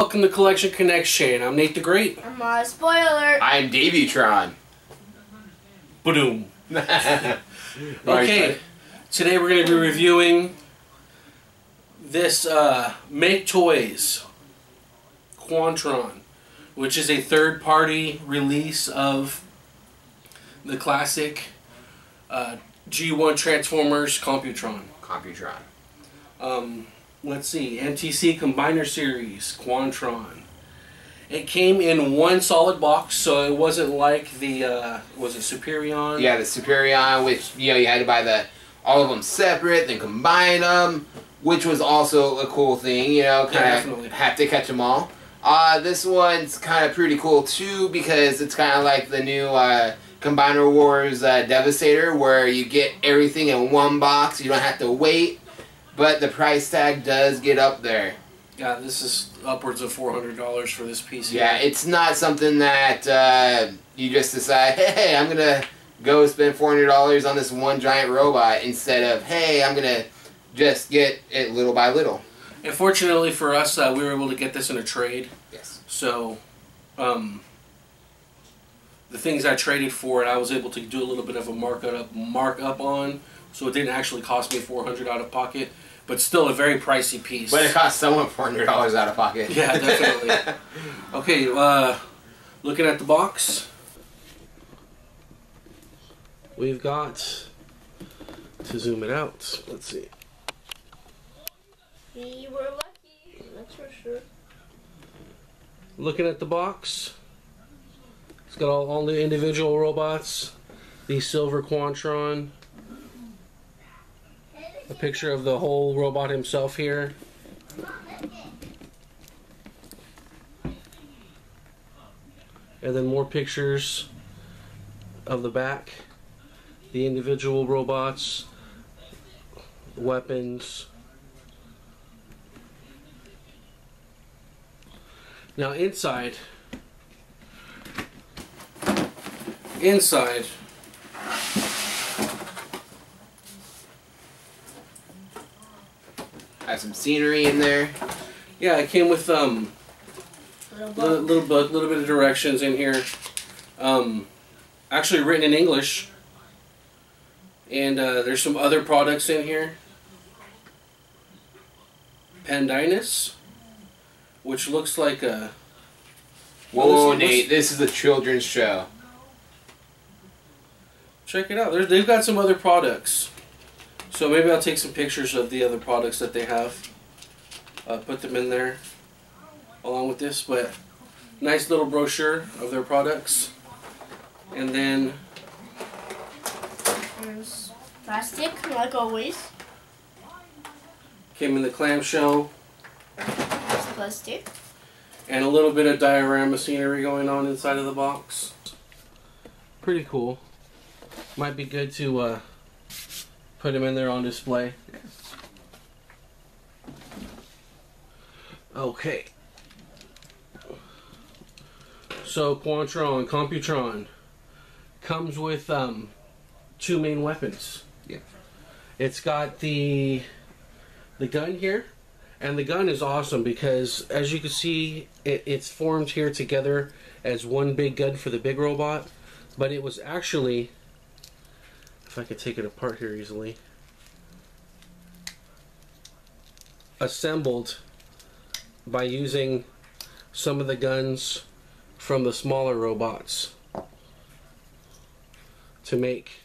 welcome to Collection Connection. I'm Nate the Great. I'm a spoiler. I'm Daveytron. Ba-doom. Okay, today we're going to be reviewing this Make Toys QUANTRON, which is a third-party release of the classic G1 Transformers COMPUTRON. Let's see, MTC Combiner Series QUANTRON. It came in one solid box, so it wasn't like the was it Superion? Yeah, the Superion, which you had to buy all of them separate, then combine them, which was also a cool thing. Kind of have to catch them all. This one's kind of pretty cool too because it's kind of like the new Combiner Wars Devastator, where you get everything in one box. You don't have to wait, but the price tag does get up there. Yeah, this is upwards of $400 for this piece here. Yeah, it's not something that you just decide, hey, I'm going to go spend $400 on this one giant robot instead of, hey, I'm going to just get it little by little. And fortunately for us, we were able to get this in a trade. Yes. So, the things I traded for it, I was able to do a little bit of a markup on, so it didn't actually cost me $400 out of pocket. But still a very pricey piece. But it cost someone $400 out of pocket. Yeah, definitely. Okay, looking at the box, we've got, to zoom it out, let's see. We were lucky, that's for sure. Looking at the box, it's got all the individual robots, the silver QUANTRON. A picture of the whole robot himself here. And then more pictures of the back, the individual robots, weapons. Now inside Have some scenery in there. Yeah, it came with little book, little bit of directions in here. Actually written in English. And there's some other products in here. Pandinus, which looks like a... Whoa, Nate, this is a children's show. Check it out. They've got some other products. So maybe I'll take some pictures of the other products that they have. Put them in there along with this. But nice little brochure of their products. And then... There's plastic, like always. Came in the clamshell. There's plastic. And a little bit of diorama scenery going on inside of the box. Pretty cool. Might be good to... put them in there on display. Okay. So QUANTRON, COMPUTRON comes with two main weapons. Yeah. It's got the gun here, and the gun is awesome because as you can see, it's formed here together as one big gun for the big robot, but it was actually, if I could take it apart here easily, assembled by using some of the guns from the smaller robots to make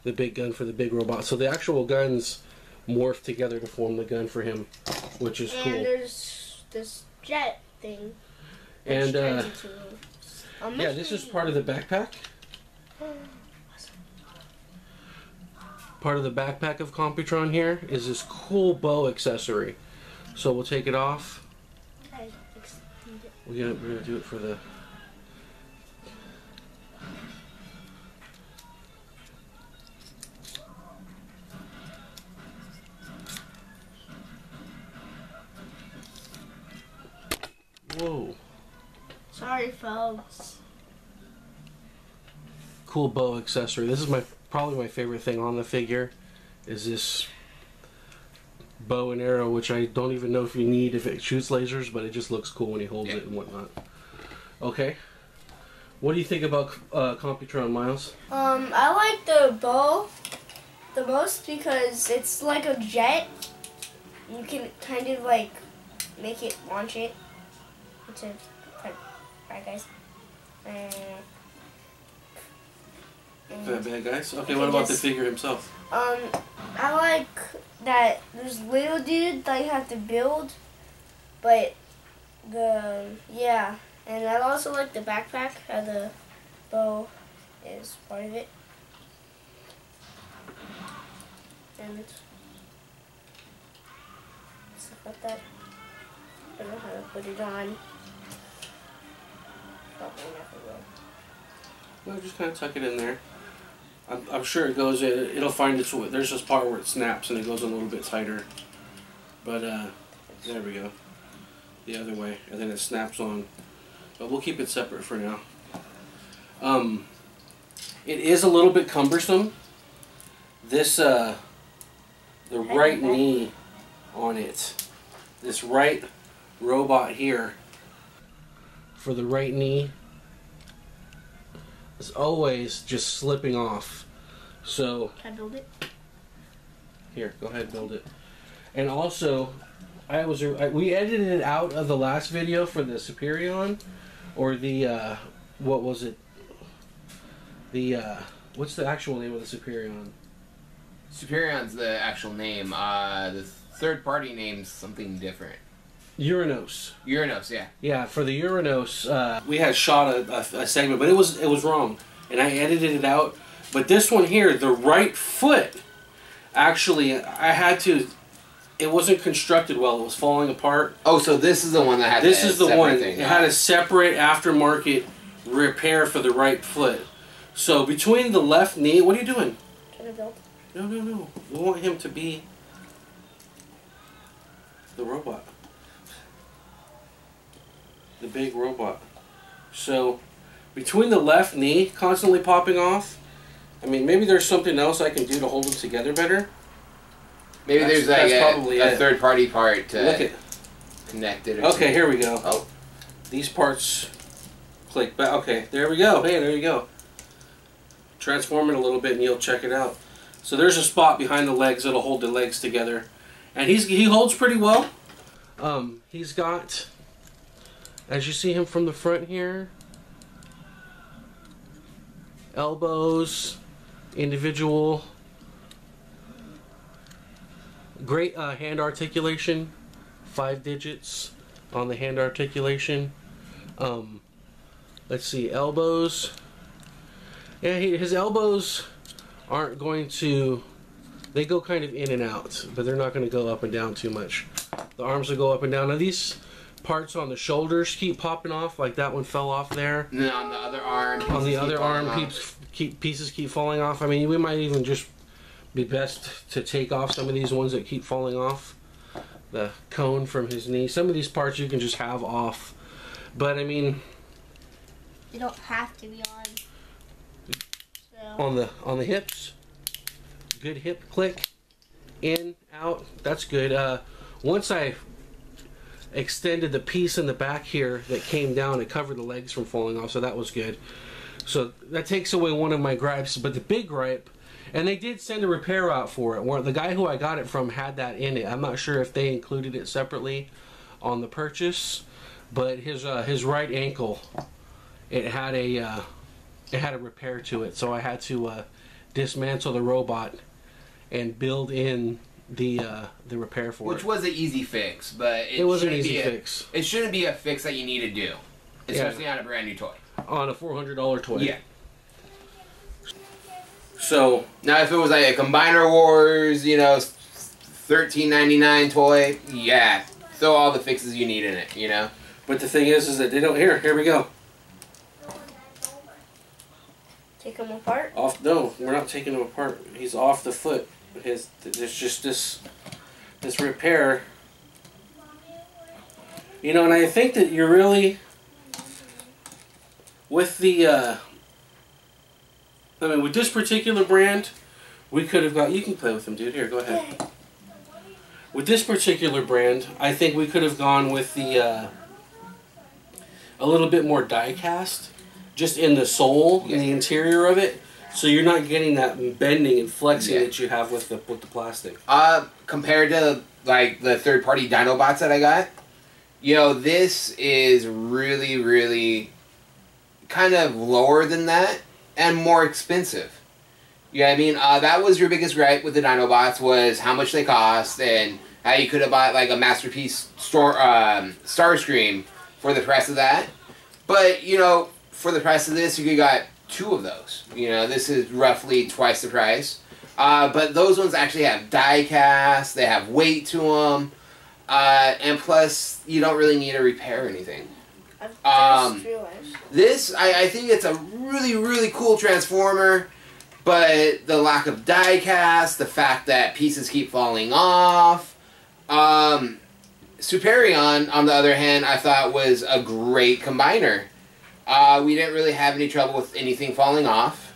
the big gun for the big robot. So the actual guns morph together to form the gun for him, which is cool. And there's this jet thing. And yeah, this is part of the backpack. Part of the backpack of COMPUTRON here is this cool bow accessory. So we'll take it off. We're gonna do it for the... Whoa. Sorry, folks. Cool bow accessory. This is probably my favorite thing on the figure, is this bow and arrow, which I don't even know if you need if it shoots lasers, but it just looks cool when he holds it and whatnot. Okay. What do you think about COMPUTRON, Miles? I like the bow the most because it's like a jet. You can kind of like make it launch it. Right, guys. Bad guys. Okay, what about the figure himself? I like that there's little dude that you have to build, but yeah, and I also like the backpack, how the bow is part of it, and stuff like that. I don't know how to put it on. Probably never will. Well, just kind of tuck it in there. I'm sure it goes in. It'll find its way. There's this part where it snaps and it goes a little bit tighter. But there we go. The other way, and then it snaps on. But we'll keep it separate for now. It is a little bit cumbersome. This the right knee on it. This right robot here. For the right knee. It's always just slipping off. So can I build it? Here, go ahead, build it. And also, we edited it out of the last video for the Superion, or the what was it? The what's the actual name of the Superion? Superion's the actual name. The third party name's something different. Uranos. Uranos, yeah. Yeah, for the Uranos, we had shot a segment, but it was wrong, and I edited it out. But this one here, the right foot, actually, I had to. It wasn't constructed well. It was falling apart. Oh, so this is the one that had. This is the one. It had a separate aftermarket repair for the right foot. So between the left knee, what are you doing? Trying to build. No. We want him to be the robot. The big robot. So, between the left knee constantly popping off, I mean, maybe there's something else I can do to hold them together better. Maybe there's like a third party part to connect it. Okay, here we go. Oh, these parts click back. Okay, there we go. Hey, there you go. Transform it a little bit and you'll check it out. So there's a spot behind the legs that'll hold the legs together. And he holds pretty well. He's got... As you see him from the front here, elbows, individual, great hand articulation, 5 digits on the hand articulation. Let's see, elbows. Yeah, his elbows aren't going to, they go kind of in and out, but they're not going to go up and down too much. The arms will go up and down. Now these parts on the shoulders keep popping off, like that one fell off there. And then on the other arm, pieces keep falling off. I mean, we might even just be best to take off some of these ones that keep falling off. The cone from his knee. Some of these parts you can just have off, but I mean, you don't have to be on. So. On the hips, good hip click, in, out. That's good. Once I extended the piece in the back here that came down and covered the legs from falling off, so that was good. So that takes away one of my gripes. But the big gripe, and they did send a repair out for it. The guy who I got it from had that in it. I'm not sure if they included it separately on the purchase, but his right ankle, it had a repair to it. So I had to dismantle the robot and build in the repair for it. Which was an easy fix, but it was an easy fix. It shouldn't be a fix that you need to do, especially on a brand new toy. On a $400 toy. Yeah. So now, if it was like a Combiner Wars, you know, $13.99 toy, yeah, throw all the fixes you need in it, you know. But the thing is that they don't. Here we go. Take them apart? No, we're not taking them apart. He's off the foot. There's just this repair, you know, and I think that you're really with the I mean, with this particular brand, we could have got. You can play with them, dude. Here, go ahead. With this particular brand, I think we could have gone with the a little bit more die cast, just in the sole, in the interior of it, so you're not getting that bending and flexing that you have with the plastic. Compared to like the third-party Dinobots that I got, you know, this is really, really kind of lower than that and more expensive. You know what I mean? That was your biggest gripe with the Dinobots, was how much they cost and how you could have bought like a Masterpiece Starscream for the price of that. But, you know, for the price of this, you could got 2 of those. You know, this is roughly twice the price. But those ones actually have die cast, they have weight to them, and plus, you don't really need to repair anything. This, I think it's a really, really cool Transformer, but the lack of die cast, the fact that pieces keep falling off. Superion, on the other hand, I thought was a great combiner. We didn't really have any trouble with anything falling off.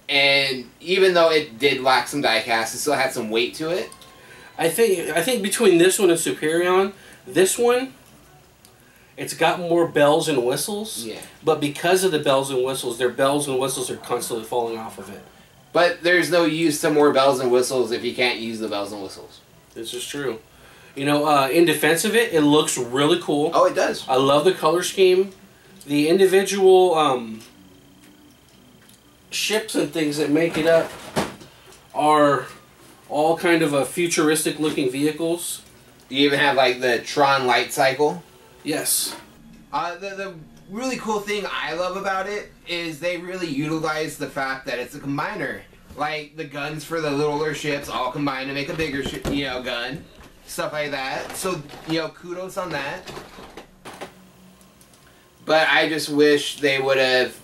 And even though it did lack some die cast, it still had some weight to it. I think between this one and Superion, this one, it's got more bells and whistles. Yeah. But because of the bells and whistles, their bells and whistles are constantly falling off of it. But there's no use to more bells and whistles if you can't use the bells and whistles. This is true. You know, in defense of it, it looks really cool. Oh, it does. I love the color scheme. The individual ships and things that make it up are all kind of futuristic looking vehicles. You even have like the Tron light cycle. Yes. The really cool thing I love about it is they really utilize the fact that it's a combiner. Like the guns for the littler ships all combine to make a bigger gun. Stuff like that. So, you know, kudos on that. But I just wish they would have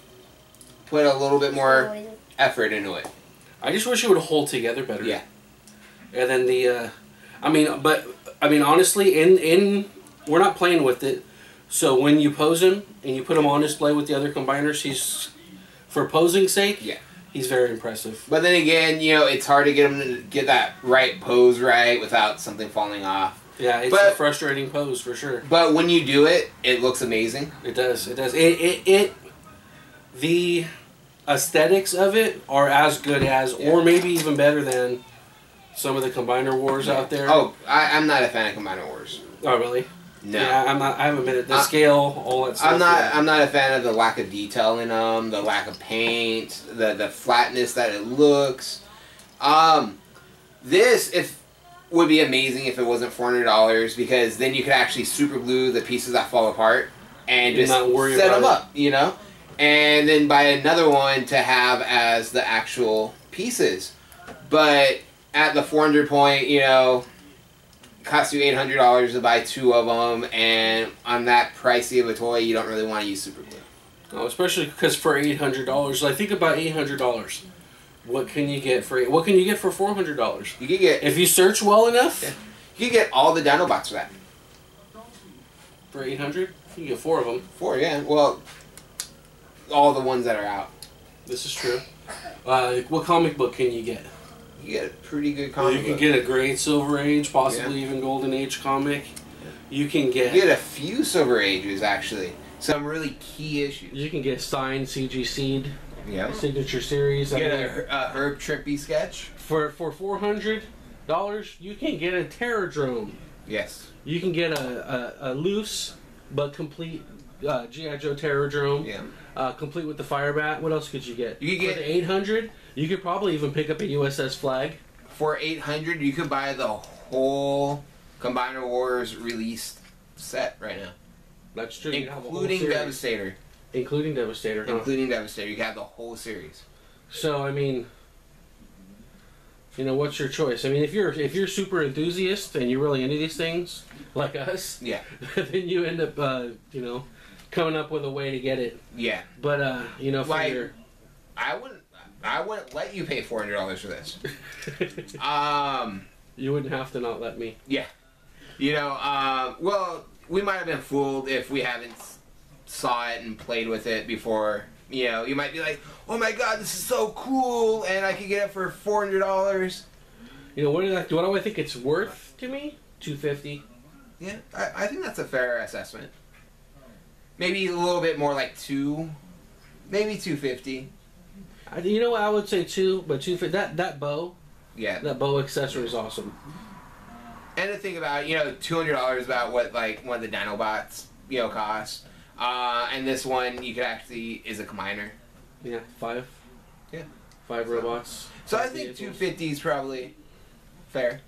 put a little bit more effort into it. I just wish it would hold together better. Yeah. And then the, I mean, honestly, we're not playing with it. So when you pose him and you put him on display with the other combiners, he's, for posing sake, he's very impressive. But then again, you know, it's hard to get him to get that right pose right without something falling off. Yeah, it's a frustrating pose for sure. But when you do it, it looks amazing. It does. It does. The aesthetics of it are as good as, or maybe even better than, some of the Combiner Wars out there. Oh, I'm not a fan of Combiner Wars. Oh, really? No. Yeah, I'm not. I haven't been at the scale, all that stuff. I'm not a fan of the lack of detail in them, the lack of paint, the flatness that it looks. This would be amazing if it wasn't $400, because then you could actually super glue the pieces that fall apart and just not worry set about them up, you know, and then buy another one to have as the actual pieces. But at the 400 point, you know, costs you $800 to buy 2 of them, and on that pricey of a toy, you don't really want to use super glue. Oh, especially because for $800, I think about $800. What can you get for $400? You can get, if you search well enough, you can get all the Dinobots for that. For $800, you can get 4 of them. 4, yeah. Well, all the ones that are out. This is true. What comic book can you get? You get a pretty good comic book. You can get a great Silver Age, possibly even Golden Age comic. You can get... You get a few Silver Ages, actually. Some really key issues. You can get signed CG Seed. Yeah. Signature series. You get a Herb Trimpe sketch. For $400, you can get a Terradrome. Yes. You can get a loose but complete G.I. Joe Terradrome. Yeah. Complete with the Firebat. What else could you get? You could get for the $800. You could probably even pick up a USS Flag. For $800, you could buy the whole Combiner Wars released set right now. That's true. Including Devastator. Including Devastator. Huh? Including Devastator. You can have the whole series. So I mean, you know, what's your choice? I mean, if you're super enthusiast and you're really into these things, like us, yeah, then you end up, you know, coming up with a way to get it. Yeah. But you know, like, I wouldn't let you pay $400 for this. You wouldn't have to not let me. Yeah. You know, well, we might have been fooled if we haven't saw it and played with it before. You know, you might be like, oh my god, this is so cool, and I could get it for $400. You know, what do I think it's worth to me? $250. Yeah, I think that's a fair assessment. Maybe a little bit more like maybe $250. You know what? I would say $2, but $250. That bow. Yeah. That bow accessory is awesome. And to think about, $200 about what one of the Dinobots, cost. And this one you could actually is a combiner. Yeah, 5. Yeah. 5 robots. So I think $250 is probably fair.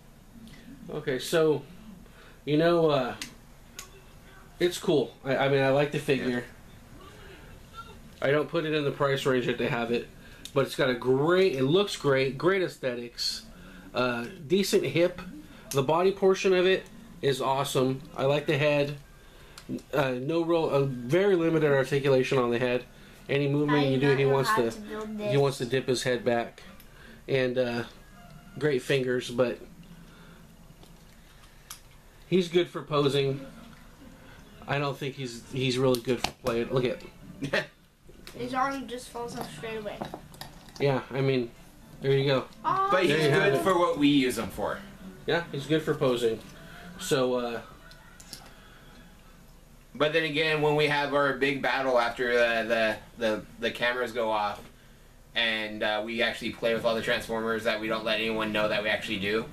Okay, so it's cool. I mean, I like the figure. Yeah. I don't put it in the price range that they have it, but it's got it looks great, great aesthetics, decent hip. The body portion of it is awesome. I like the head. Very limited articulation on the head. Any movement you do, he wants to dip his head back, and great fingers, but he's good for posing. I don't think he's really good for playing. Look at his arm just falls off straight away. Yeah, I mean, there you go. Oh, but he's good for what we use him for. Yeah, he's good for posing. So. But then again, when we have our big battle after the cameras go off, and we actually play with all the Transformers that we don't let anyone know that we actually do.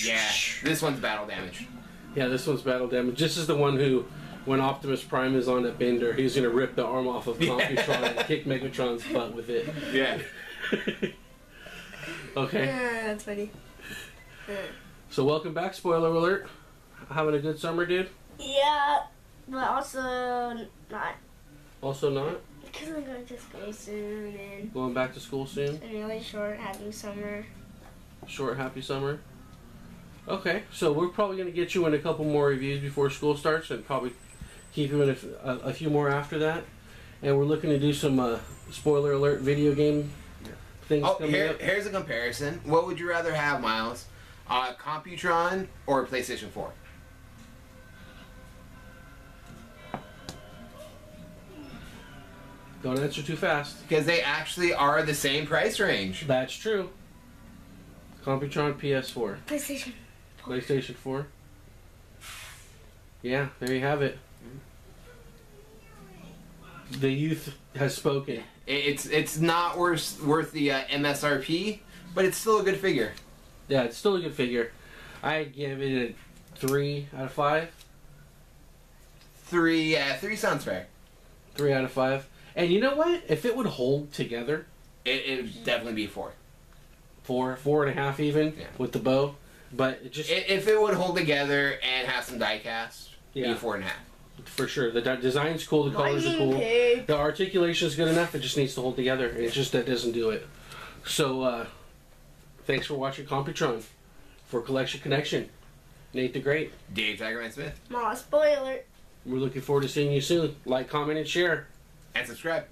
Yeah, this one's battle damage. Yeah, this one's battle damage. This is the one who, when Optimus Prime is on a bender, he's going to rip the arm off of COMPUTRON and kick Megatron's butt with it. Yeah. Okay. Yeah, that's funny. So welcome back, spoiler alert. Having a good summer, dude? Yeah, but also not. Also not? Because I'm going to school soon and... Going back to school soon? A really short, happy summer. Short, happy summer? Okay, so we're probably going to get you in a couple more reviews before school starts and probably keep you in a few more after that. And we're looking to do some spoiler alert video game things coming up. Here's a comparison. What would you rather have, Miles? COMPUTRON or PlayStation 4? Don't answer too fast. Because they actually are the same price range. That's true. COMPUTRON PS4. PlayStation 4. PlayStation 4. Yeah, there you have it. The youth has spoken. It's not worth the MSRP, but it's still a good figure. Yeah, it's still a good figure. I give it a 3 out of 5. 3 sounds fair. 3 out of 5. And you know what? If it would hold together, it would definitely be 4. 4.5 even, yeah, with the bow. But it just if it would hold together and have some die cast, yeah, be 4.5. For sure. The design's cool, the colors are cool. The articulation's good enough, it just needs to hold together. It's just that doesn't do it. So, thanks for watching COMPUTRON. For Collection Connection, Nate the Great. Dave Tigerman Smith. Spoiler. We're looking forward to seeing you soon. Like, comment, and share. And subscribe.